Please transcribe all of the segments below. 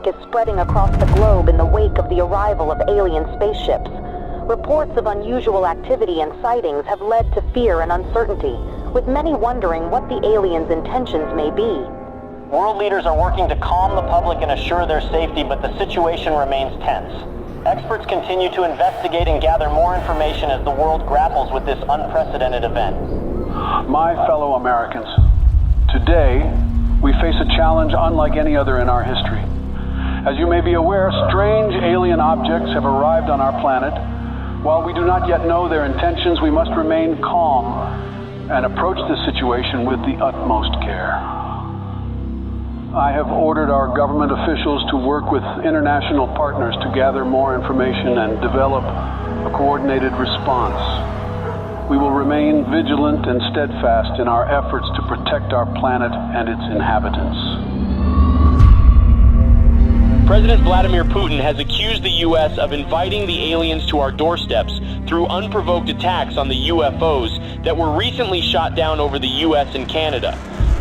panic is spreading across the globe in the wake of the arrival of alien spaceships. Reports of unusual activity and sightings have led to fear and uncertainty, with many wondering what the aliens' intentions may be. World leaders are working to calm the public and assure their safety, but the situation remains tense. Experts continue to investigate and gather more information as the world grapples with this unprecedented event. My fellow Americans, today we face a challenge unlike any other in our history. As you may be aware, strange alien objects have arrived on our planet. While we do not yet know their intentions, we must remain calm and approach this situation with the utmost care. I have ordered our government officials to work with international partners to gather more information and develop a coordinated response. We will remain vigilant and steadfast in our efforts to protect our planet and its inhabitants. President Vladimir Putin has accused the U.S. of inviting the aliens to our doorsteps through unprovoked attacks on the UFOs that were recently shot down over the U.S. and Canada.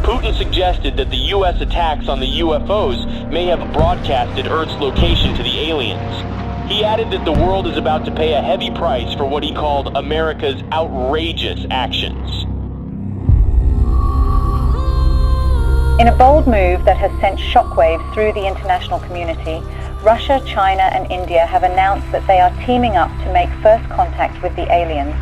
Putin suggested that the U.S. attacks on the UFOs may have broadcasted Earth's location to the aliens. He added that the world is about to pay a heavy price for what he called America's outrageous actions. In a bold move that has sent shockwaves through the international community, Russia, China and India have announced that they are teaming up to make first contact with the aliens.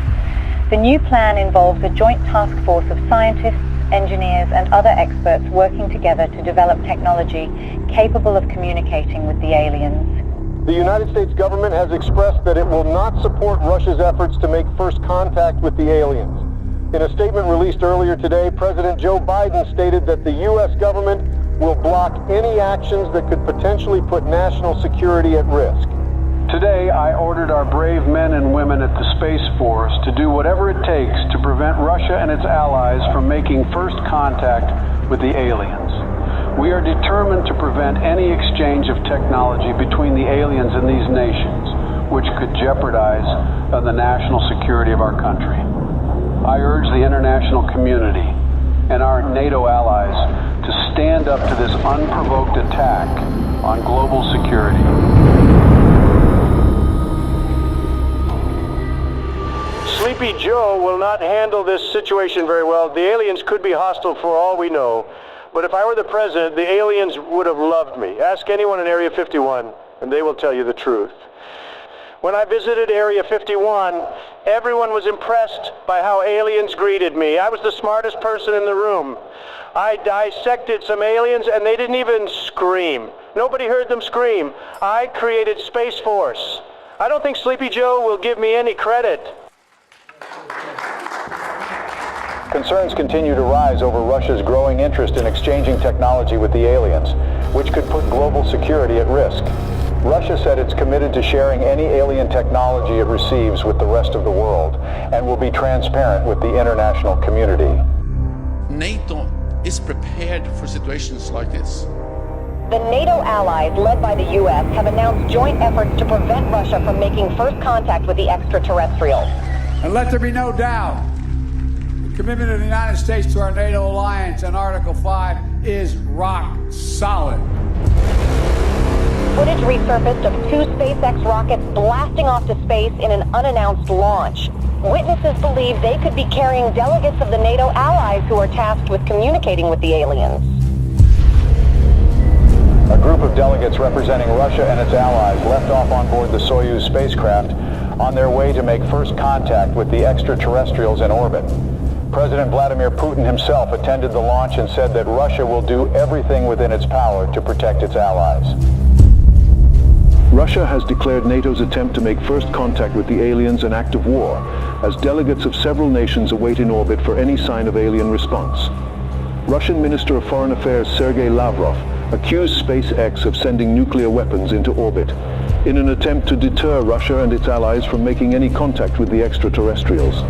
The new plan involves a joint task force of scientists, engineers and other experts working together to develop technology capable of communicating with the aliens. The United States government has expressed that it will not support Russia's efforts to make first contact with the aliens. In a statement released earlier today, President Joe Biden stated that the U.S. government will block any actions that could potentially put national security at risk. Today, I ordered our brave men and women at the Space Force to do whatever it takes to prevent Russia and its allies from making first contact with the aliens. We are determined to prevent any exchange of technology between the aliens and these nations, which could jeopardize the national security of our country. I urge the international community and our NATO allies to stand up to this unprovoked attack on global security. Sleepy Joe will not handle this situation very well. The aliens could be hostile for all we know. But if I were the president, the aliens would have loved me. Ask anyone in Area 51, and they will tell you the truth. When I visited Area 51, everyone was impressed by how aliens greeted me. I was the smartest person in the room. I dissected some aliens, and they didn't even scream. Nobody heard them scream. I created Space Force. I don't think Sleepy Joe will give me any credit. Concerns continue to rise over Russia's growing interest in exchanging technology with the aliens, which could put global security at risk. Russia said it's committed to sharing any alien technology it receives with the rest of the world and will be transparent with the international community. NATO is prepared for situations like this. The NATO allies, led by the U.S., have announced joint efforts to prevent Russia from making first contact with the extraterrestrials. And let there be no doubt, the commitment of the United States to our NATO alliance and Article 5 is rock solid. Footage resurfaced of 2 SpaceX rockets blasting off to space in an unannounced launch. Witnesses believe they could be carrying delegates of the NATO allies who are tasked with communicating with the aliens. A group of delegates representing Russia and its allies left off on board the Soyuz spacecraft on their way to make first contact with the extraterrestrials in orbit. President Vladimir Putin himself attended the launch and said that Russia will do everything within its power to protect its allies. Russia has declared NATO's attempt to make first contact with the aliens an act of war, as delegates of several nations await in orbit for any sign of alien response. Russian Minister of Foreign Affairs Sergei Lavrov accused SpaceX of sending nuclear weapons into orbit in an attempt to deter Russia and its allies from making any contact with the extraterrestrials.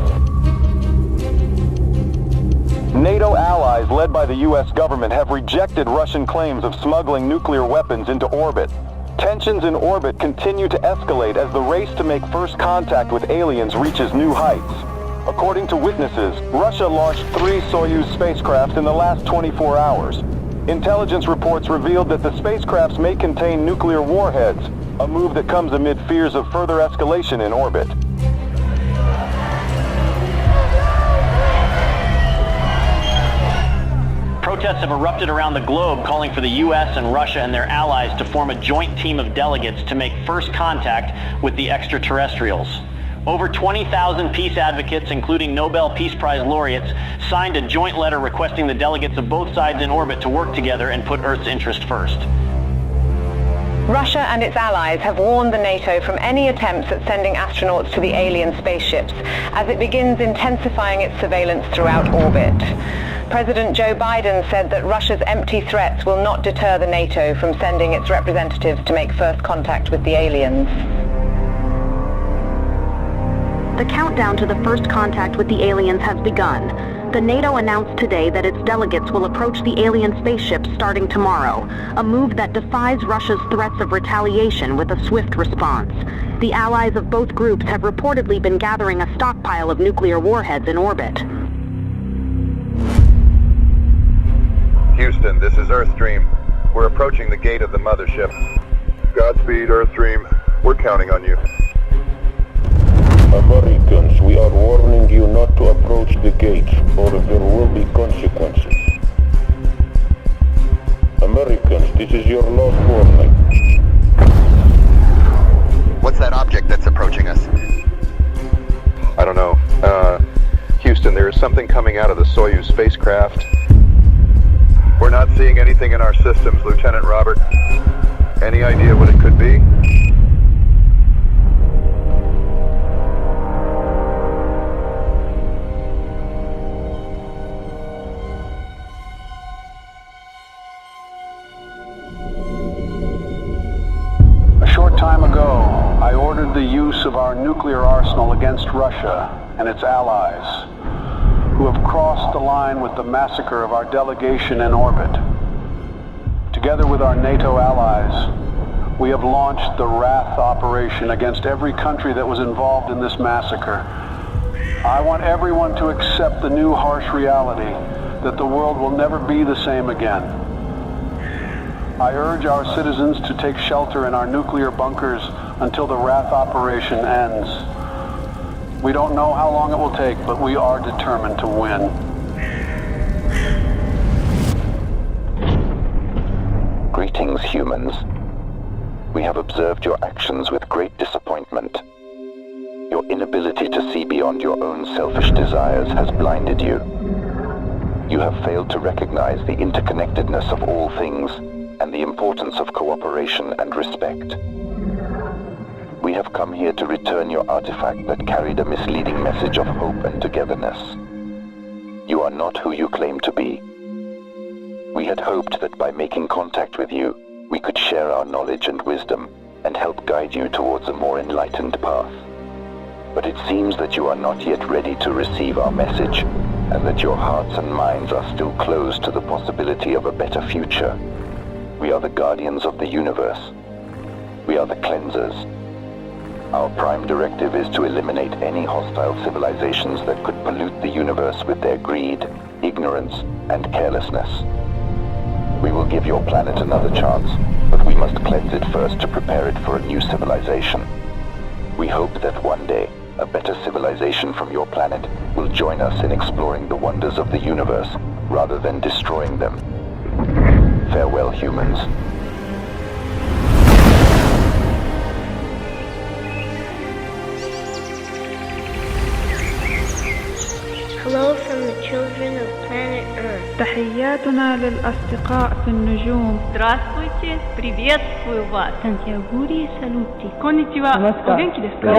NATO allies led by the U.S. government have rejected Russian claims of smuggling nuclear weapons into orbit. Tensions in orbit continue to escalate as the race to make first contact with aliens reaches new heights. According to witnesses, Russia launched 3 Soyuz spacecraft in the last 24 hours. Intelligence reports revealed that the spacecrafts may contain nuclear warheads, a move that comes amid fears of further escalation in orbit. Protests have erupted around the globe calling for the U.S. and Russia and their allies to form a joint team of delegates to make first contact with the extraterrestrials. Over 20,000 peace advocates, including Nobel Peace Prize laureates, signed a joint letter requesting the delegates of both sides in orbit to work together and put Earth's interest first. Russia and its allies have warned the NATO from any attempts at sending astronauts to the alien spaceships as it begins intensifying its surveillance throughout orbit. President Joe Biden said that Russia's empty threats will not deter the NATO from sending its representatives to make first contact with the aliens. The countdown to the first contact with the aliens has begun. The NATO announced today that its delegates will approach the alien spaceships starting tomorrow, a move that defies Russia's threats of retaliation with a swift response. The allies of both groups have reportedly been gathering a stockpile of nuclear warheads in orbit. Houston, this is Earthstream. We're approaching the gate of the mothership. Godspeed, Earthstream. We're counting on you. Americans, we are warning you not to approach the gates, or there will be consequences. Americans, this is your last warning. What's that object that's approaching us? I don't know. Houston, there is something coming out of the Soyuz spacecraft. We're not seeing anything in our systems, Lieutenant Robert. Any idea what it could be? A short time ago, I ordered the use of our nuclear arsenal against Russia and its allies, who have crossed the line with the massacre of our delegation in orbit. Together with our NATO allies, we have launched the Wrath operation against every country that was involved in this massacre. I want everyone to accept the new harsh reality that the world will never be the same again. I urge our citizens to take shelter in our nuclear bunkers until the Wrath operation ends. We don't know how long it will take, but we are determined to win. Greetings, humans. We have observed your actions with great disappointment. Your inability to see beyond your own selfish desires has blinded you. You have failed to recognize the interconnectedness of all things and the importance of cooperation and respect. We have come here to return your artifact that carried a misleading message of hope and togetherness. You are not who you claim to be. We had hoped that by making contact with you, we could share our knowledge and wisdom and help guide you towards a more enlightened path. But it seems that you are not yet ready to receive our message, and that your hearts and minds are still closed to the possibility of a better future. We are the guardians of the universe. We are the cleansers. Our prime directive is to eliminate any hostile civilizations that could pollute the universe with their greed, ignorance, and carelessness. We will give your planet another chance, but we must cleanse it first to prepare it for a new civilization. We hope that one day, a better civilization from your planet will join us in exploring the wonders of the universe, rather than destroying them. Farewell, humans. Hello from the children of planet Earth. تحياتنا للأصدقاء في النجوم. Здравствуйте, приветствую вас. Сантьягури салути. Конничева. Оgenki desu ka?